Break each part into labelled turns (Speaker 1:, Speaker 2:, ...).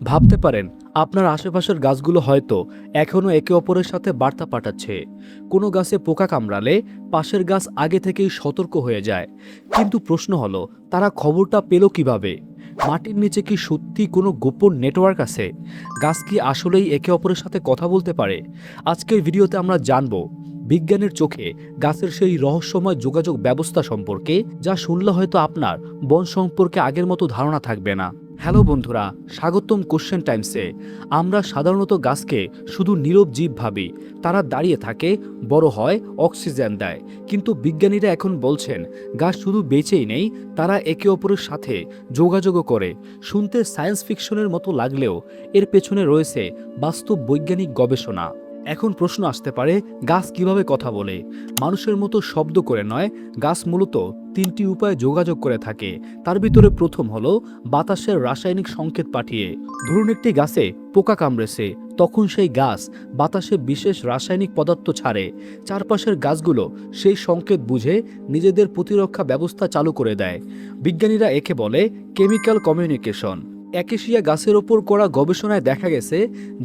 Speaker 1: ভাবতে পারেন আপনার আশেপাশের গাছগুলো হয়তো এখনও একে অপরের সাথে বার্তা পাঠাচ্ছে। কোনো গাছে পোকা কামড়ালে পাশের গাছ আগে থেকেই সতর্ক হয়ে যায়। কিন্তু প্রশ্ন হলো, তারা খবরটা পেল কিভাবে? মাটির নিচে কি সত্যি কোনো গোপন নেটওয়ার্ক আছে? গাছ কি আসলেই একে অপরের সাথে কথা বলতে পারে? আজকের ভিডিওতে আমরা জানব বিজ্ঞানের চোখে গাছের সেই রহস্যময় যোগাযোগ ব্যবস্থা সম্পর্কে, যা শুনলে হয়তো আপনার বন সম্পর্কে আগের মতো ধারণা থাকবে না। হ্যালো বন্ধুরা, স্বাগতম কোশ্চেন টাইমসে। আমরা সাধারণত গাছকে শুধু নীরব জীব ভাবি। তারা দাঁড়িয়ে থাকে, বড় হয়, অক্সিজেন দেয়। কিন্তু বিজ্ঞানীরা এখন বলছেন গাছ শুধু বেঁচেই নেই, তারা একে অপরের সাথে যোগাযোগও করে। শুনতে সায়েন্স ফিকশনের মতো লাগলেও এর পেছনে রয়েছে বাস্তব বৈজ্ঞানিক গবেষণা। এখন প্রশ্ন আসতে পারে, গাছ কিভাবে কথা বলে? মানুষের মতো শব্দ করে নয়, গাছ মূলত তিনটি উপায়ে যোগাযোগ করে থাকে। তার ভিতরে প্রথম হলো বাতাসের রাসায়নিক সংকেত পাঠিয়ে। ধরুন একটি গাছে পোকা কামড়েছে, তখন সেই গাছ বাতাসে বিশেষ রাসায়নিক পদার্থ ছাড়ে। চারপাশের গাছগুলো সেই সংকেত বুঝে নিজেদের প্রতিরক্ষা ব্যবস্থা চালু করে দেয়। বিজ্ঞানীরা একে বলে কেমিক্যাল কমিউনিকেশন। অ্যাকেশিয়া গাছের ওপর করা গবেষণায় দেখা গেছে,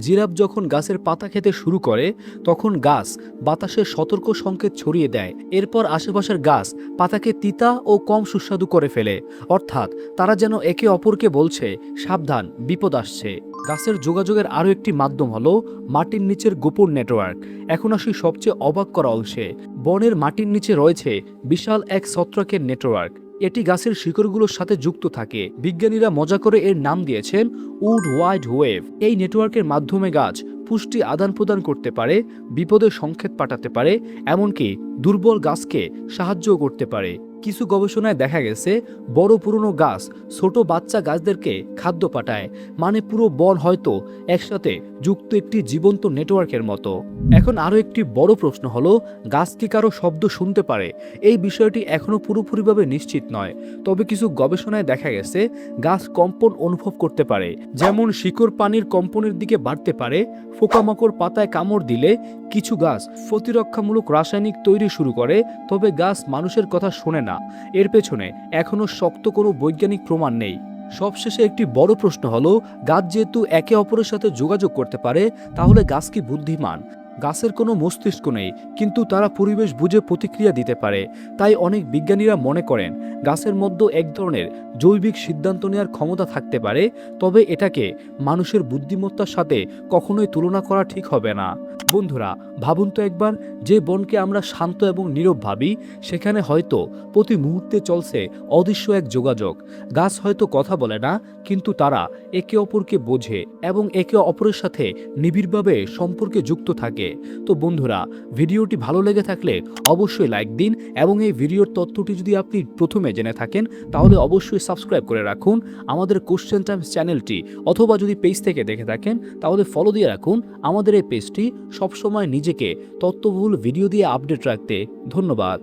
Speaker 1: জিরাফ যখন গাছের পাতা খেতে শুরু করে তখন গাছ বাতাসের সতর্ক সংকেত ছড়িয়ে দেয়। এরপর আশেপাশের গাছ পাতাকে তিতা ও কম সুস্বাদু করে ফেলে। অর্থাৎ তারা যেন একে অপরকে বলছে, সাবধান, বিপদ আসছে। গাছের যোগাযোগের আরও একটি মাধ্যম হলো মাটির নিচের গোপন নেটওয়ার্ক। এখন আসি সবচেয়ে অবাক করা অংশে। বনের মাটির নিচে রয়েছে বিশাল এক ছত্রাকের নেটওয়ার্ক। এটি গাছের শিকড়গুলোর সাথে যুক্ত থাকে। বিজ্ঞানীরা মজা করে এর নাম দিয়েছেন উড ওয়াইড ওয়েভ। এই নেটওয়ার্কের মাধ্যমে গাছ পুষ্টি আদান প্রদান করতে পারে, বিপদের সংকেত পাঠাতে পারে, এমনকি দুর্বল গাছকে সাহায্যও করতে পারে। কিছু গবেষণায় দেখা গেছে বড় পুরনো গাছ ছোট বাচ্চা গাছদেরকে খাদ্য পাঠায়। মানে পুরো বন হয়তো একসাথে যুক্ত একটি জীবন্ত নেটওয়ার্কের মতো। এখন আরও একটি বড় প্রশ্ন হলো, গাছ কি কারো শব্দ শুনতে পারে? এই বিষয়টি এখনও পুরোপুরিভাবে নিশ্চিত নয়, তবে কিছু গবেষণায় দেখা গেছে গাছ কম্পন অনুভব করতে পারে। যেমন শিকড় পানির কম্পনের দিকে বাড়তে পারে। পোকামাকড় পাতায় কামড় দিলে কিছু গাছ প্রতিরক্ষামূলক রাসায়নিক তৈরি শুরু করে। তবে গাছ মানুষের কথা শোনে না, এর পেছনে এখনও শক্ত কোনো বৈজ্ঞানিক প্রমাণ নেই। সবশেষে একটি বড় প্রশ্ন হলো, গাছ যেহেতু একে অপরের সাথে যোগাযোগ করতে পারে, তাহলে গাছ কি বুদ্ধিমান? গাছের কোনো মস্তিষ্ক নেই, কিন্তু তারা পরিবেশ বুঝে প্রতিক্রিয়া দিতে পারে। তাই অনেক বিজ্ঞানীরা মনে করেন গাছের মধ্যে এক ধরনের জৈবিক সিদ্ধান্ত নেওয়ার ক্ষমতা থাকতে পারে। তবে এটাকে মানুষের বুদ্ধিমত্তার সাথে কখনোই তুলনা করা ঠিক হবে না। বন্ধুরা, ভাবুন তো একবার, যে বনকে আমরা শান্ত এবং নীরব ভাবি, সেখানে হয়তো প্রতি মুহূর্তে চলছে অদৃশ্য এক যোগাযোগ। গাছ হয়তো কথা বলে না, কিন্তু তারা একে অপরকে বোঝে এবং একে অপরের সাথে নিবিড়ভাবে সম্পর্কে যুক্ত থাকে। তো বন্ধুরা, ভিডিওটি ভালো লেগে থাকলে অবশ্যই লাইক দিন এবং এই ভিডিওর তথ্যটি যদি আপনি প্রথমে জেনে থাকেন তাহলে অবশ্যই সাবস্ক্রাইব করে রাখুন আমাদের কোশ্চেন টাইমস চ্যানেলটি, অথবা যদি পেজ থেকে দেখে থাকেন তাহলে ফলো দিয়ে রাখুন আমাদের এই পেজটি, সবসময় নিজেকে তথ্যবহুল ভিডিও দিয়ে আপডেট রাখতে। ধন্যবাদ।